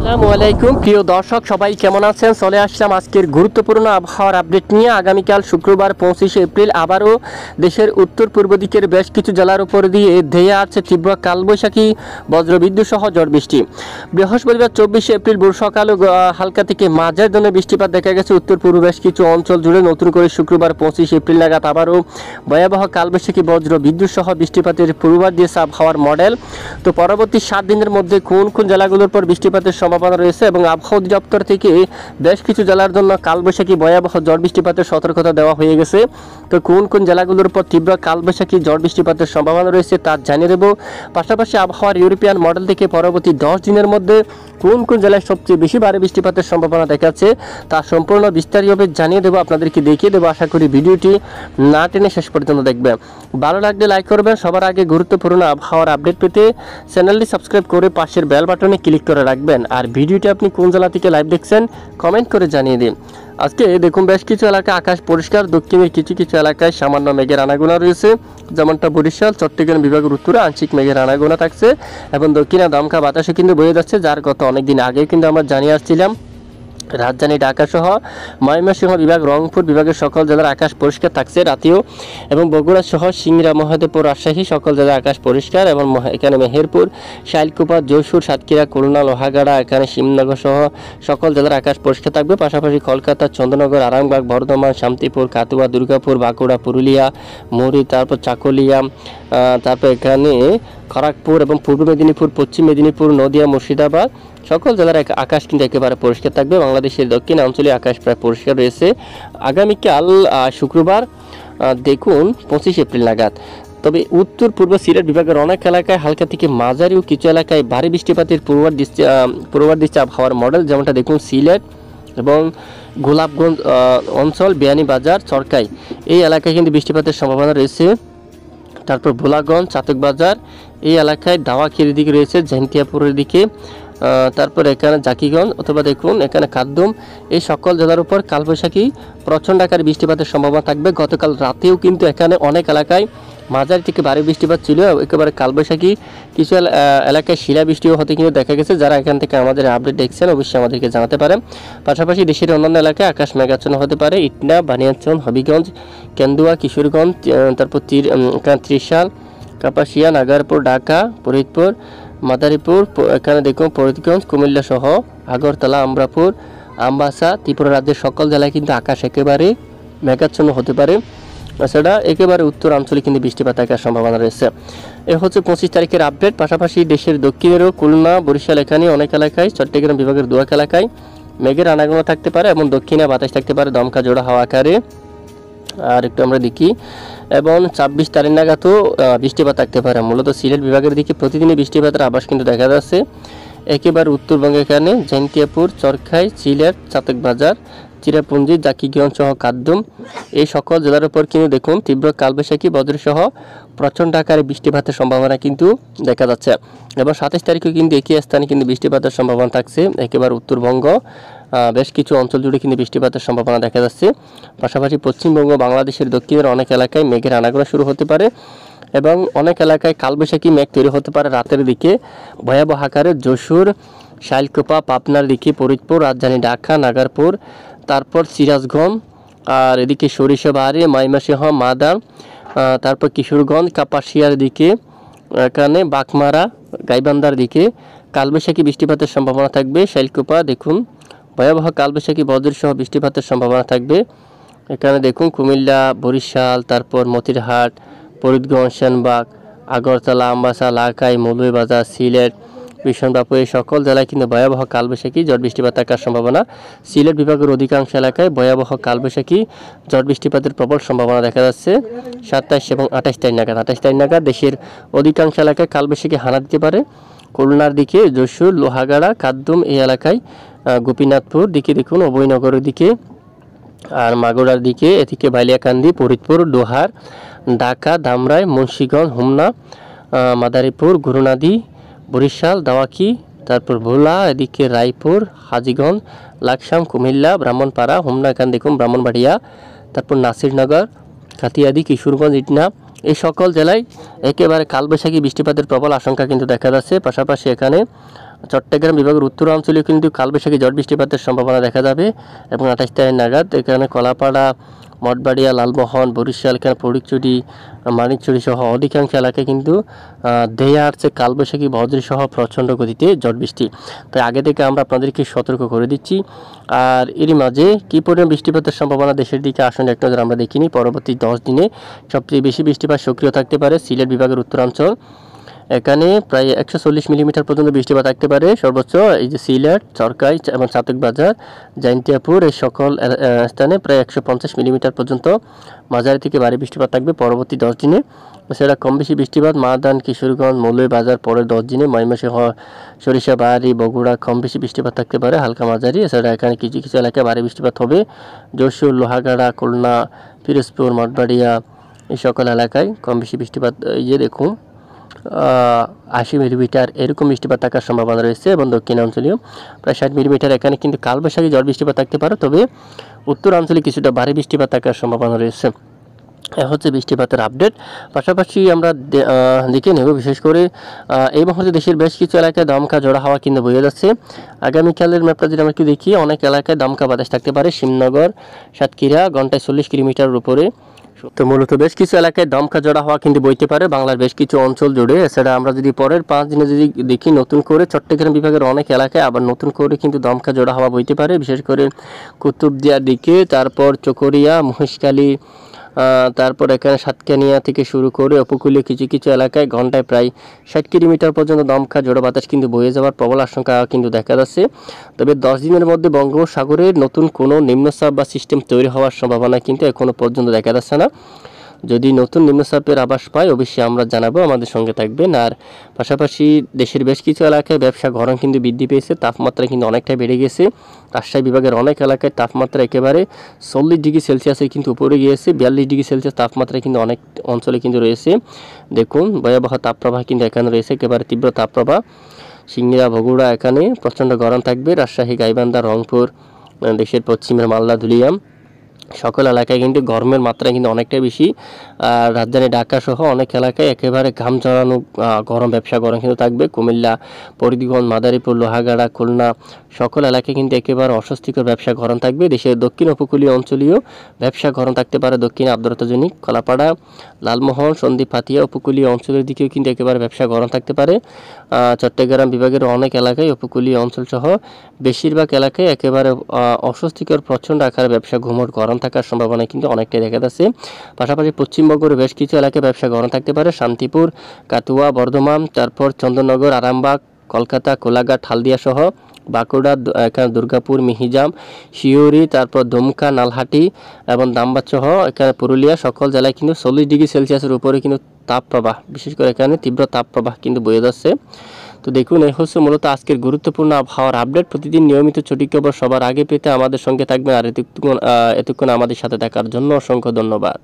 আসসালামু আলাইকুম প্রিয় দর্শক, সবাই কেমন আছেন? চলে আসলাম আজকের গুরুত্বপূর্ণ আবহাওয়ার আপডেট নিয়ে। আগামীকাল শুক্রবার 25শে এপ্রিল আবারও দেশের উত্তর পূর্ব দিকের বেশ কিছু জেলার উপর দিয়ে ধেয়ে আছে তীব্র কালবৈশাখী, বজ্রবিদ্যুৎ সহ ঝড় বৃষ্টি। বৃহস্পতিবার 24শে এপ্রিল ভোর সকালে হালকা থেকে মাঝারি ধরনের বৃষ্টিপাত দেখা গেছে উত্তর পূর্ব বেশ কিছু অঞ্চল জুড়ে। নতুন করে শুক্রবার 25শে এপ্রিল নাগাদ আবারও ভয়াবহ কালবৈশাখী, বজ্র বিদ্যুৎ সহ বৃষ্টিপাতের পূর্বাভাস দিয়েছে আবহাওয়ার মডেল। তো পরবর্তী 7 দিনের মধ্যে কোন কোন জেলাগুলোর পর বৃষ্টিপাতের সম্ভাবনা রয়েছে এবং আবহাওয়া অধিদপ্তর থেকে বেশ কিছু জেলার জন্য কালবৈশাখী, ভয়াবহ ঝড় বৃষ্টিপাতের সতর্কতা দেওয়া হয়ে গেছে। তো কোন কোন জেলাগুলোর পর তীব্র কালবৈশাখী, ঝড় বৃষ্টিপাতের সম্ভাবনা রয়েছে তা জানিয়ে দেব। পাশাপাশি আবহাওয়ার ইউরোপিয়ান মডেল থেকে পরবর্তী 10 দিনের মধ্যে কোন কোন জেলায় সবচেয়ে বেশি ভারী বৃষ্টিপাতের সম্ভাবনা দেখাচ্ছে তা সম্পূর্ণ বিস্তারিতভাবে জানিয়ে দেবো, আপনাদেরকে দেখিয়ে দেবো। আশা করি ভিডিওটি না টেনে শেষ পর্যন্ত দেখবেন। ভালো লাগলে লাইক করবেন। সবার আগে গুরুত্বপূর্ণ আবহাওয়ার আপডেট পেতে চ্যানেলটি সাবস্ক্রাইব করে পাশের বেল বাটনে ক্লিক করে রাখবেন। আর ভিডিওটি আপনি কোন জেলা থেকে লাইভ দেখছেন কমেন্ট করে জানিয়ে দিন। আজকে দেখুন বেশ কিছু এলাকায় আকাশ পরিষ্কার, দক্ষিণের কিছু কিছু এলাকায় সামান্য মেঘের আনাগোনা রয়েছে, যেমনটা বরিশাল, চট্টগ্রাম বিভাগের উত্তরে আংশিক মেঘের আনাগোনা থাকছে এবং দক্ষিণে দমকা বাতাসও কিন্তু বয়ে যাচ্ছে, যার গত অনেকদিন আগেও কিন্তু আমরা জানিয়ে আসছিলাম। রাজধানী ঢাকা সহ ময়মনসিংহ বিভাগ, রংপুর বিভাগের সকল জেলার আকাশ পরিষ্কার থাকছে রাতেও, এবং বগুড়া সহ সিংড়া, মহাদেবপুর, রাজশাহী সকল জেলার আকাশ পরিষ্কার, এবং এখানে মেহেরপুর, শাইলকুপা, যশোর, সাতক্ষীরা, খুলনা, লোহাগাড়া, এখানে শিবনগর সহ সকল জেলার আকাশ পরিষ্কার থাকবে। পাশাপাশি কলকাতা, চন্দ্রনগর, আরামবাগ, বর্ধমান, শান্তিপুর, কাতুয়া, দুর্গাপুর, বাঁকুড়া, পুরুলিয়া, মুড়ি, তারপর চাকুলিয়া, তারপর এখানে খড়গপুর এবং পূর্ব মেদিনীপুর, পশ্চিম মেদিনীপুর, নদিয়া, মুর্শিদাবাদ সকল জেলার আকাশ কিন্তু একেবারে পরিষ্কার থাকবে। বাংলাদেশের দক্ষিণ অঞ্চলে আকাশ প্রায় পরিষ্কার রয়েছে আগামীকাল শুক্রবার দেখুন 25 এপ্রিল নাগাদ। তবে উত্তর পূর্ব সিলেট বিভাগের অনেক এলাকায় হালকা থেকে মাঝারি ও কিছু এলাকায় ভারী বৃষ্টিপাতের পূর্বাভাস দিচ্ছে আবহাওয়ার মডেল, যেমনটা দেখুন সিলেট এবং গোলাপগঞ্জ অঞ্চল, বিয়ানীবাজার, চরকাই এই এলাকায় কিন্তু বৃষ্টিপাতের সম্ভাবনা রয়েছে। তারপর ভোলাগঞ্জ, চাতকবাজার এই এলাকায়, দাওয়াখির দিকে রয়েছে, জেন্তিয়াপুরের দিকে, তারপর এখানে জাকিগঞ্জ অথবা দেখুন এখানে কাদ্দুম, এই সকল জেলার উপর কালবৈশাখী প্রচণ্ড আকারে বৃষ্টিপাতের সম্ভাবনা থাকবে। গতকাল রাতেও কিন্তু এখানে অনেক এলাকায় মাঝারি থেকে ভারী বৃষ্টিপাত ছিল, একেবারে কালবৈশাখী, কিছু এলাকায় শিলাবৃষ্টিও হতে কিন্তু দেখা গেছে। যারা এখান থেকে আমাদের আপডেট দেখছেন অবশ্যই আমাদেরকে জানাতে পারেন। পাশাপাশি দেশের অন্যান্য এলাকায় আকাশ মেঘাচ্ছন্ন হতে পারে, ইটনা, বানিয়াচং, হবিগঞ্জ, কেন্দুয়া, কিশোরগঞ্জ, তারপর ত্রিশাল, কাপাসিয়া, নাগারপুর, ঢাকা, ফরিদপুর, মাদারীপুর, এখানে দেখুন ফরিদগঞ্জ, কুমিল্লা সহ আগরতলা, আমরাপুর, আমবাসা, ত্রিপুরা রাজ্যের সকল জেলায় কিন্তু আকাশ একেবারে মেঘাচ্ছন্ন হতে পারে। এছাড়া একেবারে উত্তর অঞ্চলে কিন্তু বৃষ্টিপাত থাকার সম্ভাবনা রয়েছে। এ হচ্ছে 25 তারিখের আপডেট। পাশাপাশি দেশের দক্ষিণেরও খুলনা, বরিশাল এখানে অনেক এলাকায়, চট্টগ্রাম বিভাগের দুয়াক এলাকায় মেঘের আনাগোনা থাকতে পারে এবং দক্ষিণে বাতাস থাকতে পারে দমকা জোড়া হাওয়া আকারে। আর একটু আমরা দেখি, এবং 26 তারিখ নাগাদও বৃষ্টিপাত থাকতে পারে। মূলত সিলেট বিভাগের দিকে প্রতিদিনই বৃষ্টিপাতের আভাস কিন্তু দেখা যাচ্ছে। একেবারে উত্তরবঙ্গে এখানে জেন্তিয়াপুর, চরখাই, সিলেট, চাতকবাজার, চিরাপুঞ্জি, জাকিগঞ্জ সহ কাদ্দুম এই সকল জেলার উপর কিন্তু দেখুন তীব্র কালবৈশাখী, বজ্রসহ প্রচণ্ড আকারে বৃষ্টিপাতের সম্ভাবনা কিন্তু দেখা যাচ্ছে। এবং 27 তারিখেও কিন্তু একই স্থানে কিন্তু বৃষ্টিপাতের সম্ভাবনা থাকছে। একেবারে উত্তরবঙ্গ বেশ কিছু অঞ্চল জুড়ে কিন্তু বৃষ্টিপাতের সম্ভাবনা দেখা যাচ্ছে। পাশাপাশি পশ্চিমবঙ্গ, বাংলাদেশের দক্ষিণের অনেক এলাকায় মেঘের আনাগোনা শুরু হতে পারে এবং অনেক এলাকায় কালবৈশাখী মেঘ তৈরি হতে পারে রাতের দিকে ভয়াবহ আকারে। যশোর, শাইলকুপা, পাবনার দিকে, ফরিদপুর, রাজধানী ঢাকা, নাগারপুর, তারপর সিরাজগঞ্জ, আর এদিকে সরিষাবাড়ি, ময়মনসিংহ, মাদা, তারপর কিশোরগঞ্জ, কাপাসিয়ার দিকে, এখানে বাঘমারা, গাইবান্ধার দিকে কালবৈশাখী বৃষ্টিপাতের সম্ভাবনা থাকবে। শাইলকুপা দেখুন ভয়াবহ কালবৈশাখী, বজ্রসহ বৃষ্টিপাতের সম্ভাবনা থাকবে। এখানে দেখুন কুমিল্লা, বরিশাল, তারপর মতিরহাট, ফরিদগঞ্জ, সেনবাগ, আগরতলা, আমবাসা, লাখাই, মৌলভীবাজার, সিলেট, বিশনবাবু এই সকল জেলায় কিন্তু ভয়াবহ কালবৈশাখী, ঝড় বৃষ্টিপাত থাকার সম্ভাবনা। সিলেট বিভাগের অধিকাংশ এলাকায় ভয়াবহ কালবৈশাখী, ঝড় বৃষ্টিপাতের প্রবল সম্ভাবনা দেখা যাচ্ছে 27 এবং 28 তারিখ নাগাদ। 28 তারিখ নাগাদ দেশের অধিকাংশ এলাকায় কালবৈশাখী হানা দিতে পারে। খুলনার দিকে, যশোর, লোহাগাড়া, কাদ্দুম এই এলাকায়, গোপীনাথপুর দিকে দেখুন, অভয়নগরের দিকে, আর মাগুরার দিকে, এদিকে বালিয়াকান্দি, ফরিদপুর, দোহার, ঢাকা, ধামরাই, মুন্সিগঞ্জ, হোমনা, মাদারীপুর, গুরুনাদি, বরিশাল, দাওয়াকি, তারপর ভোলা, এদিকে রায়পুর, হাজীগঞ্জ, লাকসাম, কুমিল্লা, ব্রাহ্মণপাড়া, হোমনা এখানে দেখুন ব্রাহ্মণবাড়িয়া, তারপর নাসিরনগর, কাতিয়াদি, কিশোরগঞ্জ, ইটনা এই সকল জেলায় একেবারে কালবৈশাখী বৃষ্টিপাতের প্রবল আশঙ্কা কিন্তু দেখা যাচ্ছে। পাশাপাশি এখানে চট্টগ্রাম বিভাগের উত্তরাঞ্চলে কিন্তু কালবৈশাখী ঝড় বৃষ্টিপাতের সম্ভাবনা দেখা যাবে এবং 28 তারিখ নাগাদ এখানে কলাপাড়া, মঠবাড়িয়া, লালমোহন, বরিশাল, এখানে ফটিকছড়ি, মানিকছড়ি সহ অধিকাংশ এলাকায় কিন্তু ধেয়ে আসছে কালবৈশাখী বজ্র সহ প্রচণ্ড গতিতে ঝড় বৃষ্টি। তাই আগে থেকে আমরা আপনাদেরকে সতর্ক করে দিচ্ছি। আর এরই মাঝে কী পরিমাণ বৃষ্টিপাতের সম্ভাবনা দেশের দিকে আসুন এক নজর আমরা দেখিনি। পরবর্তী 10 দিনে সবচেয়ে বেশি বৃষ্টিপাত সক্রিয় থাকতে পারে সিলেট বিভাগের উত্তরাঞ্চল, এখানে প্রায় 140 মিলিমিটার পর্যন্ত বৃষ্টিপাত থাকতে পারে সর্বোচ্চ। এই যে সিলেট, চরকাই এবং চাতকবাজার, জাইন্তিয়াপুর এই সকল স্থানে প্রায় 150 মিলিমিটার পর্যন্ত মাঝারি থেকে ভারী বৃষ্টিপাত থাকবে পরবর্তী 10 দিনে। সেটা কম বেশি বৃষ্টিপাত মাদান, কিশোরগঞ্জ, মৌলভীবাজার পরের 10 দিনে, ময়মনসিংহ, সরিষাবাড়ি, বগুড়া কম বেশি বৃষ্টিপাত থাকতে পারে হালকা মাঝারি। এছাড়া এখানে কিছু কিছু এলাকায় ভারী বৃষ্টিপাত হবে। যশোর, লোহাগাড়া, খুলনা, পিরোজপুর, মঠবাড়িয়া এই সকল এলাকায় কম বেশি বৃষ্টিপাত এই যে দেখুন 80 মিলিমিটার এরকম বৃষ্টিপাত থাকার সম্ভাবনা রয়েছে এবং দক্ষিণাঞ্চলীয় প্রায় 60 মিলিমিটার। এখানে কিন্তু কালবৈশাখী ঝড় বৃষ্টিপাত থাকতে পারে, তবে উত্তরাঞ্চলে কিছুটা ভারী বৃষ্টিপাত থাকার সম্ভাবনা রয়েছে। হচ্ছে বৃষ্টিপাতের আপডেট। পাশাপাশি আমরা দেখে নেব বিশেষ করে এই মুহূর্তে দেশের বেশ কিছু এলাকায় দমকা ঝড়ো হাওয়া কিন্তু বয়ে যাচ্ছে। আগামীকালের ম্যাপটা যদি আমরা একটু দেখি, অনেক এলাকায় দমকা বাতাস থাকতে পারে। শিবনগর, সাতক্ষীরা ঘন্টায় 40 কিলোমিটারের উপরে। তো মূলত বেশ কিছু এলাকায় দমকা ঝড়ো হাওয়া কিন্তু বইতে পারে বাংলার বেশ কিছু অঞ্চল জুড়ে। এছাড়া আমরা যদি পরের 5 দিনে যদি দেখি, নতুন করে চট্টগ্রাম বিভাগের অনেক এলাকায় আবার নতুন করে কিন্তু দমকা ঝড়ো হাওয়া বইতে পারে, বিশেষ করে কুতুবদিয়ার দিকে, তারপর চকরিয়া, মহেশখালী, তারপর এখানে সাতকানিয়া থেকে শুরু করে উপকূলীয় কিছু কিছু এলাকায় ঘন্টায় প্রায় 60 কিলোমিটার পর্যন্ত দমকা ঝড়ো বাতাস কিন্তু বয়ে যাওয়ার প্রবল আশঙ্কা কিন্তু দেখা যাচ্ছে। তবে 10 দিনের মধ্যে বঙ্গোপসাগরের নতুন কোনো নিম্নচাপ বা সিস্টেম তৈরি হওয়ার সম্ভাবনা কিন্তু এখনও পর্যন্ত দেখা যাচ্ছে না। যদি নতুন নিম্নচাপের আভাস পাই অবশ্যই আমরা জানাবো, আমাদের সঙ্গে থাকবেন। আর পাশাপাশি দেশের বেশ কিছু এলাকায় ব্যবসা গরম কিন্তু বৃদ্ধি পেয়েছে, তাপমাত্রা কিন্তু অনেকটাই বেড়ে গেছে। রাজশাহী বিভাগের অনেক এলাকায় তাপমাত্রা একেবারে 40 ডিগ্রি সেলসিয়াসের কিন্তু উপরে গিয়েছে। 42 ডিগ্রি সেলসিয়াস তাপমাত্রা কিন্তু অনেক অঞ্চলে কিন্তু রয়েছে। দেখুন ভয়াবহ তাপপ্রবাহ কিন্তু এখানে রয়েছে, একেবারে তীব্র তাপপ্রবাহ। সিংড়া, বগুড়া এখানে প্রচণ্ড গরম থাকবে। রাজশাহী, গাইবান্ধা, রংপুর, দেশের পশ্চিমের মালদা, ধুলিয়াম সকল এলাকায় কিন্তু গরমের মাত্রা কিন্তু অনেকটাই বেশি। আর রাজধানী ঢাকা সহ অনেক এলাকায় একেবারে ঘাম ঝরানো গরম, ব্যবসা গরম কিন্তু থাকবে। কুমিল্লা, ফরিদগঞ্জ, মাদারীপুর, লোহাগাড়া, খুলনা সকল এলাকায় কিন্তু একেবারে অস্বস্তিকর ব্যবসা গরম থাকবে। দেশের দক্ষিণ উপকূলীয় অঞ্চলীয় ব্যবসা গরম থাকতে পারে, দক্ষিণে আর্দ্রতাজনিক কলাপাড়া, লালমোহন, সন্দ্বীপ, পাতিয়া উপকূলীয় অঞ্চলের দিকেও কিন্তু একেবারে ব্যবসা গরম থাকতে পারে। চট্টগ্রাম বিভাগের অনেক এলাকায় উপকূলীয় অঞ্চল সহ বেশিরভাগ এলাকায় একেবারে অস্বস্তিকর প্রচণ্ড আকারে ব্যবসা ঘুমট গরম থাকার সম্ভাবনা কিন্তু অনেকটাই দেখা যাচ্ছে। পাশাপাশি পশ্চিমবঙ্গের বেশ কিছু এলাকায় ব্যবসা গরম থাকতে পারে। শান্তিপুর, কাতুয়া, বর্ধমান, তারপর চন্দননগর, আরামবাগ, কলকাতা, কোলাঘাট, হালদিয়া সহ বাঁকুড়া, এখানে দুর্গাপুর, মিহিজাম, শিউরি, তারপর দুমকা, নালহাটি এবং দামবাদ সহ এখানে পুরুলিয়া সকল জেলায় কিন্তু 40 ডিগ্রি সেলসিয়াসের উপরে কিন্তু তাপপ্রবাহ, বিশেষ করে এখানে তীব্র তাপপ্রবাহ কিন্তু বয়ে যাচ্ছে। তো দেখুন এই হচ্ছে মূলত আজকের গুরুত্বপূর্ণ আবহাওয়ার আপডেট। প্রতিদিন নিয়মিত সঠিক খবর সবার আগে পেতে আমাদের সঙ্গে থাকবেন। আর এতক্ষণ আমাদের সাথে থাকার জন্য অসংখ্য ধন্যবাদ।